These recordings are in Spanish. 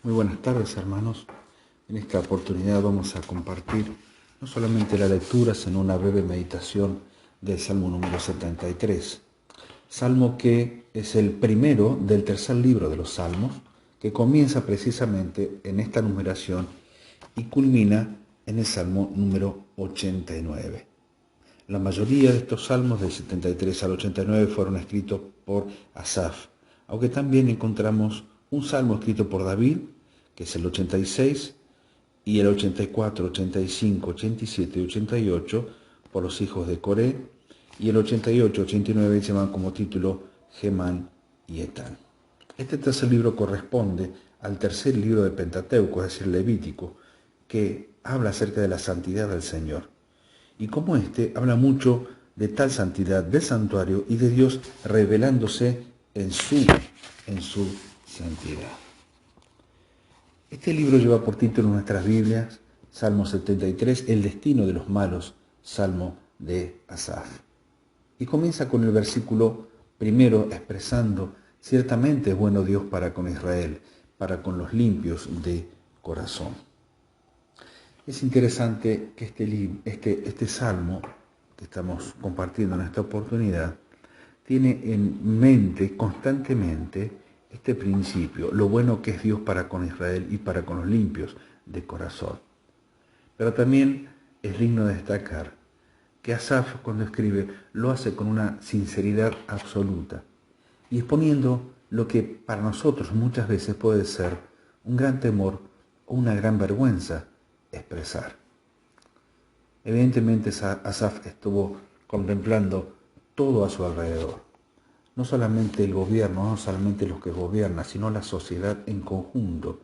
Muy buenas tardes, hermanos. En esta oportunidad vamos a compartir no solamente la lectura, sino una breve meditación del Salmo número 73. Salmo que es el primero del tercer libro de los Salmos, que comienza precisamente en esta numeración y culmina en el Salmo número 89. La mayoría de estos salmos, del 73 al 89, fueron escritos por Asaf, aunque también encontramos un salmo escrito por David, que es el 86, y el 84, 85, 87 y 88 por los hijos de Coré, y el 88, 89 llevan como título Gemán y Etán. Este tercer libro corresponde al tercer libro del Pentateuco, es decir, Levítico, que habla acerca de la santidad del Señor. Y como este habla mucho de tal santidad del santuario y de Dios revelándose en su santidad. Este libro lleva por título en nuestras Biblias, Salmo 73, El destino de los malos, Salmo de Asaf. Y comienza con el versículo primero expresando, ciertamente es bueno Dios para con Israel, para con los limpios de corazón. Es interesante que este salmo que estamos compartiendo en esta oportunidad tiene en mente constantemente este principio, lo bueno que es Dios para con Israel y para con los limpios de corazón. Pero también es digno de destacar que Asaf, cuando escribe, lo hace con una sinceridad absoluta y exponiendo lo que para nosotros muchas veces puede ser un gran temor o una gran vergüenza expresar. Evidentemente Asaf estuvo contemplando todo a su alrededor. No solamente el gobierno, no solamente los que gobiernan, sino la sociedad en conjunto.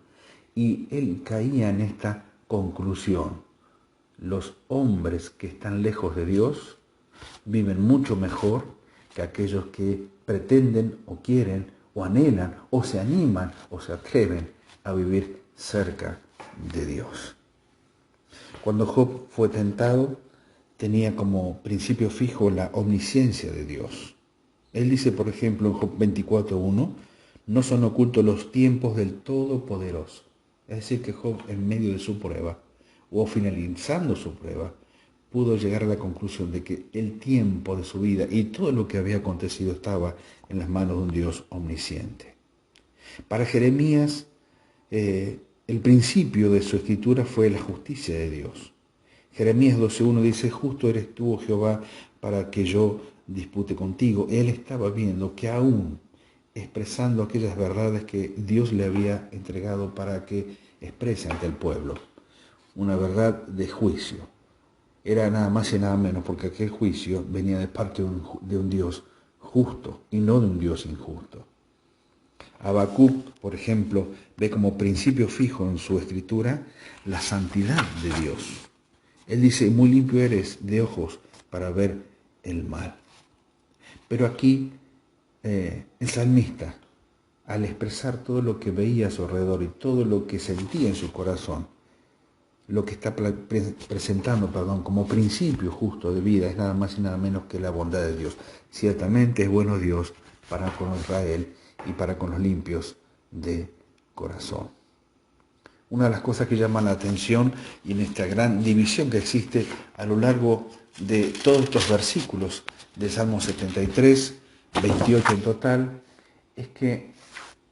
Y él caía en esta conclusión. Los hombres que están lejos de Dios viven mucho mejor que aquellos que pretenden o quieren o anhelan o se animan o se atreven a vivir cerca de Dios. Cuando Job fue tentado, tenía como principio fijo la omnisciencia de Dios. Él dice, por ejemplo, en Job 24:1, no son ocultos los tiempos del Todopoderoso. Es decir, que Job, en medio de su prueba, o finalizando su prueba, pudo llegar a la conclusión de que el tiempo de su vida y todo lo que había acontecido estaba en las manos de un Dios omnisciente. Para Jeremías, el principio de su escritura fue la justicia de Dios. Jeremías 12:1 dice, justo eres tú, oh Jehová, para que yo dispute contigo. Él estaba viendo que aún expresando aquellas verdades que Dios le había entregado para que exprese ante el pueblo, una verdad de juicio. Era nada más y nada menos porque aquel juicio venía de parte de un Dios justo y no de un Dios injusto. Habacuc, por ejemplo, ve como principio fijo en su escritura la santidad de Dios. Él dice, muy limpio eres de ojos para ver el mal. Pero aquí el salmista, al expresar todo lo que veía a su alrededor y todo lo que sentía en su corazón, lo que está presentando como principio justo de vida es nada más y nada menos que la bondad de Dios. Ciertamente es bueno Dios para con Israel y para con los limpios de corazón. Una de las cosas que llama la atención y en esta gran división que existe a lo largo de todos estos versículos de Salmo 73, 28 en total, es que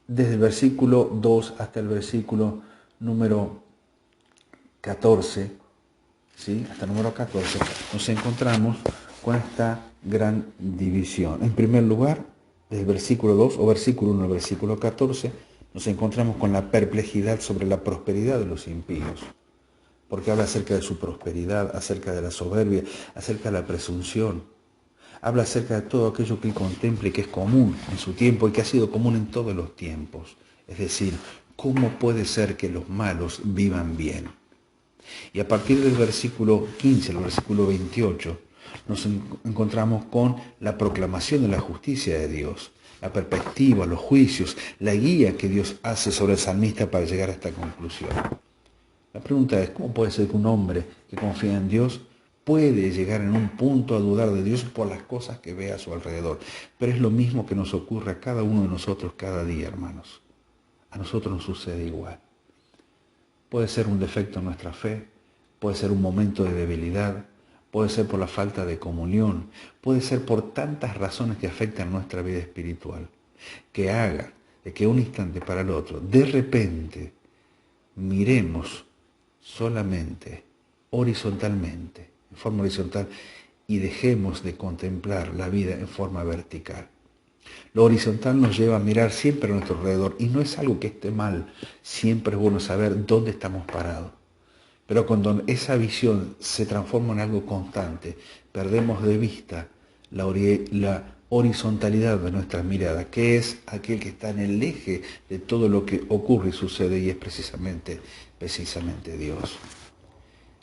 desde el versículo 2 hasta el versículo número 14, ¿sí? Hasta el número 14, nos encontramos con esta gran división. En primer lugar, desde el versículo 2 o versículo 1 al versículo 14, nos encontramos con la perplejidad sobre la prosperidad de los impíos, porque habla acerca de su prosperidad, acerca de la soberbia, acerca de la presunción. Habla acerca de todo aquello que él contemple y que es común en su tiempo y que ha sido común en todos los tiempos. Es decir, ¿cómo puede ser que los malos vivan bien? Y a partir del versículo 15 al versículo 28, nos encontramos con la proclamación de la justicia de Dios, la perspectiva, los juicios, la guía que Dios hace sobre el salmista para llegar a esta conclusión. La pregunta es, ¿cómo puede ser que un hombre que confía en Dios puede llegar en un punto a dudar de Dios por las cosas que ve a su alrededor? Pero es lo mismo que nos ocurre a cada uno de nosotros cada día, hermanos. A nosotros nos sucede igual. Puede ser un defecto en nuestra fe, puede ser un momento de debilidad, puede ser por la falta de comunión, puede ser por tantas razones que afectan nuestra vida espiritual, que haga de que un instante para el otro, de repente, miremos solamente horizontalmente, en forma horizontal, y dejemos de contemplar la vida en forma vertical. Lo horizontal nos lleva a mirar siempre a nuestro alrededor y no es algo que esté mal, siempre es bueno saber dónde estamos parados. Pero cuando esa visión se transforma en algo constante, perdemos de vista la horizontalidad de nuestra mirada, que es aquel que está en el eje de todo lo que ocurre y sucede, y es precisamente Dios.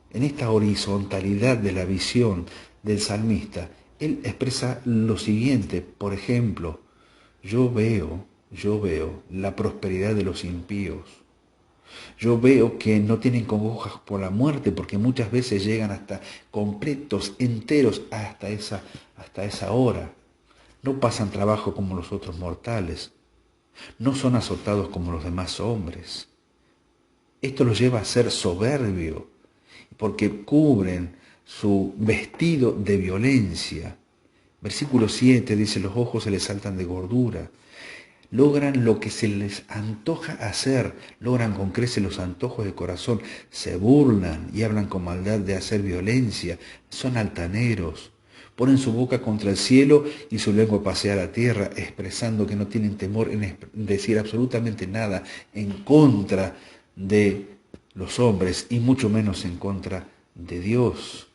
En esta horizontalidad de la visión del salmista, él expresa lo siguiente: por ejemplo, yo veo la prosperidad de los impíos. Yo veo que no tienen congojas por la muerte, porque muchas veces llegan hasta completos, enteros, hasta esa hora. No pasan trabajo como los otros mortales. No son azotados como los demás hombres. Esto los lleva a ser soberbios, porque cubren su vestido de violencia. Versículo 7 dice: los ojos se les saltan de gordura. Logran lo que se les antoja hacer, logran con creces los antojos del corazón, se burlan y hablan con maldad de hacer violencia, son altaneros, ponen su boca contra el cielo y su lengua pasea la tierra, expresando que no tienen temor en decir absolutamente nada en contra de los hombres y mucho menos en contra de Dios.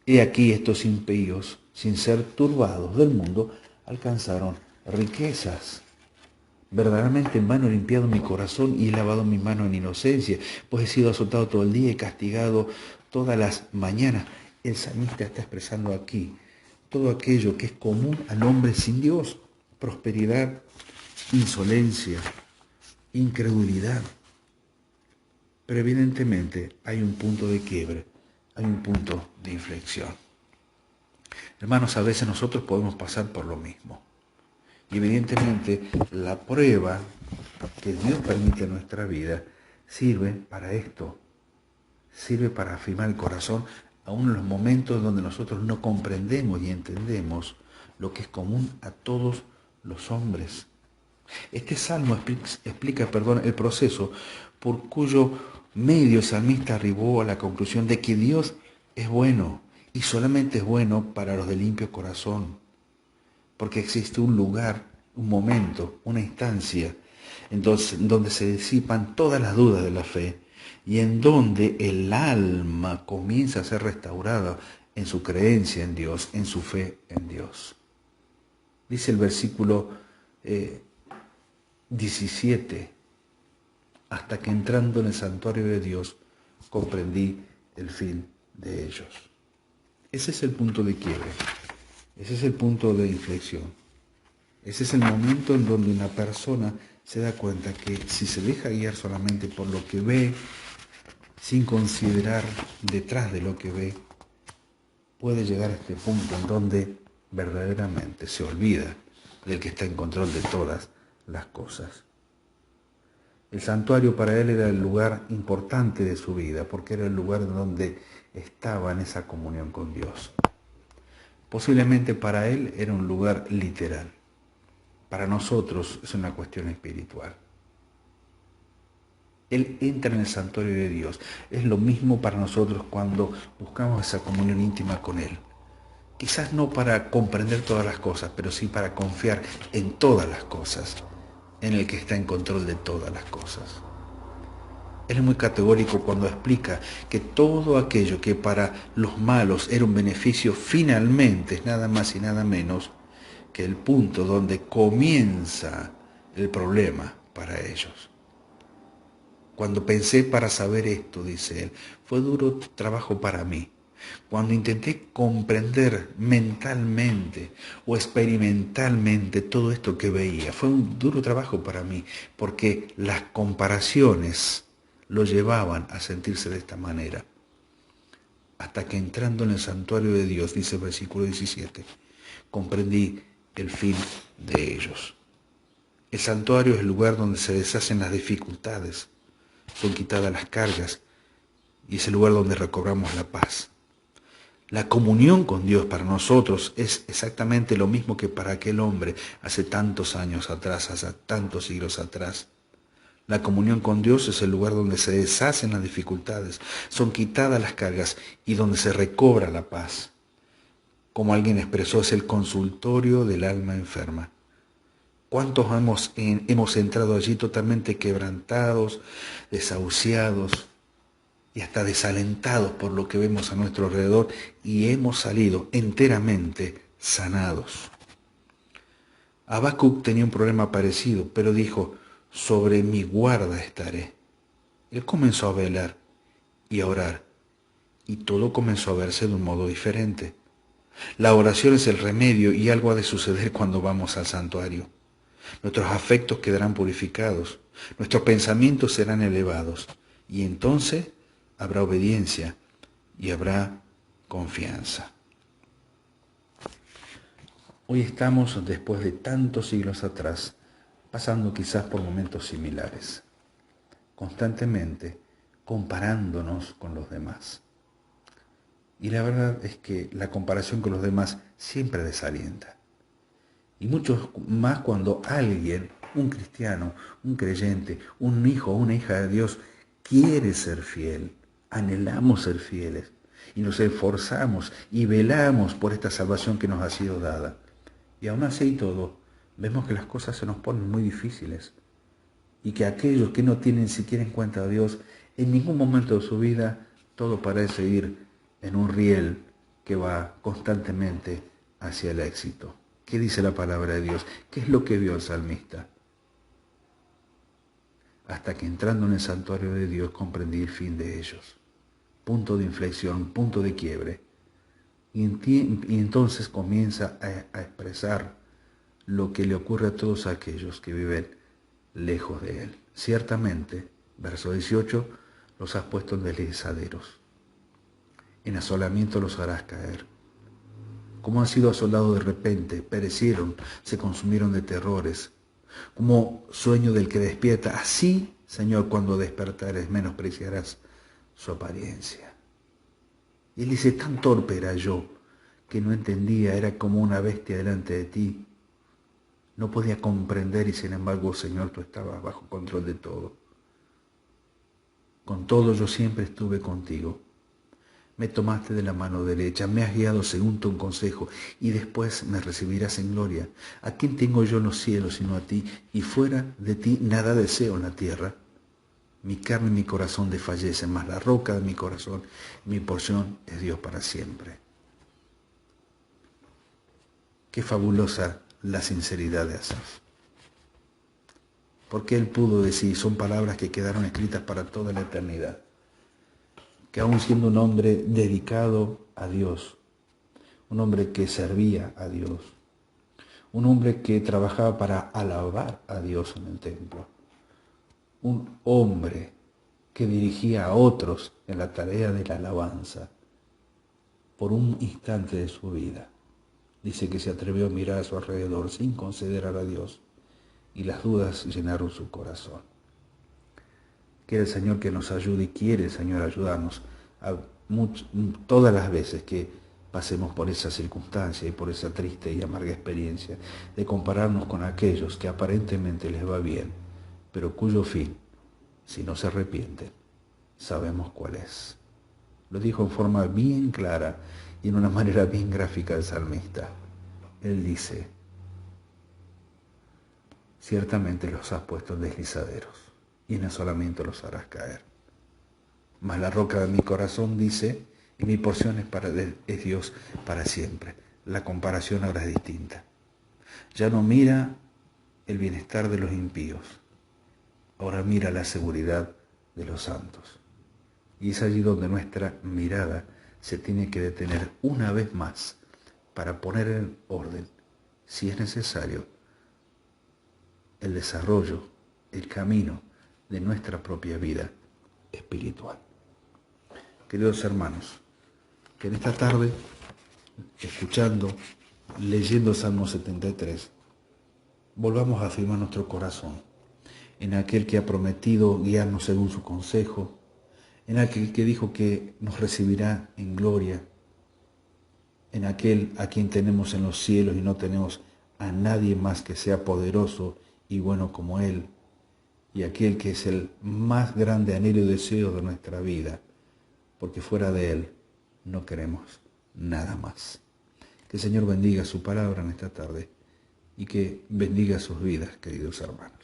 He aquí estos impíos, sin ser turbados del mundo, alcanzaron riquezas. Verdaderamente en vano he limpiado mi corazón y he lavado mi mano en inocencia, pues he sido azotado todo el día y castigado todas las mañanas. El salmista está expresando aquí todo aquello que es común al hombre sin Dios: prosperidad, insolencia, incredulidad. Pero evidentemente hay un punto de quiebre, hay un punto de inflexión. Hermanos, a veces nosotros podemos pasar por lo mismo. Y evidentemente la prueba que Dios permite en nuestra vida sirve para esto, sirve para afirmar el corazón, aún en los momentos donde nosotros no comprendemos y entendemos lo que es común a todos los hombres. Este salmo explica el proceso por cuyo medio el salmista arribó a la conclusión de que Dios es bueno y solamente es bueno para los de limpio corazón, porque existe un lugar, un momento, una instancia donde se disipan todas las dudas de la fe y en donde el alma comienza a ser restaurada en su creencia en Dios, en su fe en Dios. Dice el versículo 17: hasta que entrando en el santuario de Dios comprendí el fin de ellos. Ese es el punto de quiebre, ese es el punto de inflexión, ese es el momento en donde una persona se da cuenta que si se deja guiar solamente por lo que ve, sin considerar detrás de lo que ve, puede llegar a este punto en donde verdaderamente se olvida del que está en control de todas las cosas. El santuario para él era el lugar importante de su vida, porque era el lugar donde estaba en esa comunión con Dios. Posiblemente para él era un lugar literal. Para nosotros es una cuestión espiritual. Él entra en el santuario de Dios. Es lo mismo para nosotros cuando buscamos esa comunión íntima con Él. Quizás no para comprender todas las cosas, pero sí para confiar en todas las cosas, en el que está en control de todas las cosas. Él es muy categórico cuando explica que todo aquello que para los malos era un beneficio, finalmente es nada más y nada menos que el punto donde comienza el problema para ellos. Cuando pensé para saber esto, dice él, fue duro trabajo para mí. Cuando intenté comprender mentalmente o experimentalmente todo esto que veía, fue un duro trabajo para mí, porque las comparaciones lo llevaban a sentirse de esta manera. Hasta que entrando en el santuario de Dios, dice el versículo 17, comprendí el fin de ellos. El santuario es el lugar donde se deshacen las dificultades, son quitadas las cargas y es el lugar donde recobramos la paz. La comunión con Dios para nosotros es exactamente lo mismo que para aquel hombre hace tantos años atrás, hace tantos siglos atrás. La comunión con Dios es el lugar donde se deshacen las dificultades, son quitadas las cargas y donde se recobra la paz. Como alguien expresó, es el consultorio del alma enferma. ¿Cuántos hemos entrado allí totalmente quebrantados, desahuciados y hasta desalentados por lo que vemos a nuestro alrededor y hemos salido enteramente sanados? Habacuc tenía un problema parecido, pero dijo, sobre mi guarda estaré. Él comenzó a velar y a orar, y todo comenzó a verse de un modo diferente. La oración es el remedio y algo ha de suceder cuando vamos al santuario. Nuestros afectos quedarán purificados, nuestros pensamientos serán elevados, y entonces habrá obediencia y habrá confianza. Hoy estamos, después de tantos siglos atrás, pasando quizás por momentos similares, constantemente comparándonos con los demás. Y la verdad es que la comparación con los demás siempre desalienta. Y mucho más cuando alguien, un cristiano, un creyente, un hijo o una hija de Dios, quiere ser fiel. Anhelamos ser fieles y nos esforzamos y velamos por esta salvación que nos ha sido dada. Y aún así y todo, vemos que las cosas se nos ponen muy difíciles y que aquellos que no tienen siquiera en cuenta a Dios, en ningún momento de su vida, todo parece ir en un riel que va constantemente hacia el éxito. ¿Qué dice la palabra de Dios? ¿Qué es lo que vio el salmista? Hasta que entrando en el santuario de Dios comprendí el fin de ellos. Punto de inflexión, punto de quiebre. Y entonces comienza a expresar lo que le ocurre a todos aquellos que viven lejos de Él. Ciertamente, verso 18, los has puesto en deslizaderos. En asolamiento los harás caer. Como han sido asolados de repente, perecieron, se consumieron de terrores. Como sueño del que despierta, así, Señor, cuando despertares, menospreciarás su apariencia. Y él dice, tan torpe era yo, que no entendía, era como una bestia delante de ti. No podía comprender y sin embargo, Señor, tú estabas bajo control de todo. Con todo yo siempre estuve contigo. Me tomaste de la mano derecha, me has guiado según tu consejo, y después me recibirás en gloria. ¿A quién tengo yo en los cielos sino a ti? Y fuera de ti nada deseo en la tierra. Mi carne y mi corazón desfallecen, mas la roca de mi corazón, mi porción es Dios para siempre. Qué fabulosa la sinceridad de Asaf. Porque él pudo decir, son palabras que quedaron escritas para toda la eternidad, que aún siendo un hombre dedicado a Dios, un hombre que servía a Dios, un hombre que trabajaba para alabar a Dios en el templo, un hombre que dirigía a otros en la tarea de la alabanza, por un instante de su vida, dice que se atrevió a mirar a su alrededor sin considerar a Dios, y las dudas llenaron su corazón. Quiere el Señor que nos ayude y quiere el Señor ayudarnos todas las veces que pasemos por esa circunstancia y por esa triste y amarga experiencia de compararnos con aquellos que aparentemente les va bien, pero cuyo fin, si no se arrepienten, sabemos cuál es. Lo dijo en forma bien clara y en una manera bien gráfica el salmista. Él dice, ciertamente los has puesto en deslizaderos y en asolamiento los harás caer. Mas la roca de mi corazón dice, y mi porción es Dios para siempre. La comparación ahora es distinta. Ya no mira el bienestar de los impíos, ahora mira la seguridad de los santos. Y es allí donde nuestra mirada se tiene que detener una vez más para poner en orden, si es necesario, el desarrollo, el camino de nuestra propia vida espiritual. Queridos hermanos, que en esta tarde, escuchando, leyendo Salmo 73, volvamos a afirmar nuestro corazón en aquel que ha prometido guiarnos según su consejo, en aquel que dijo que nos recibirá en gloria, en aquel a quien tenemos en los cielos y no tenemos a nadie más que sea poderoso y bueno como Él, y aquel que es el más grande anhelo y deseo de nuestra vida, porque fuera de Él no queremos nada más. Que el Señor bendiga su palabra en esta tarde y que bendiga sus vidas, queridos hermanos.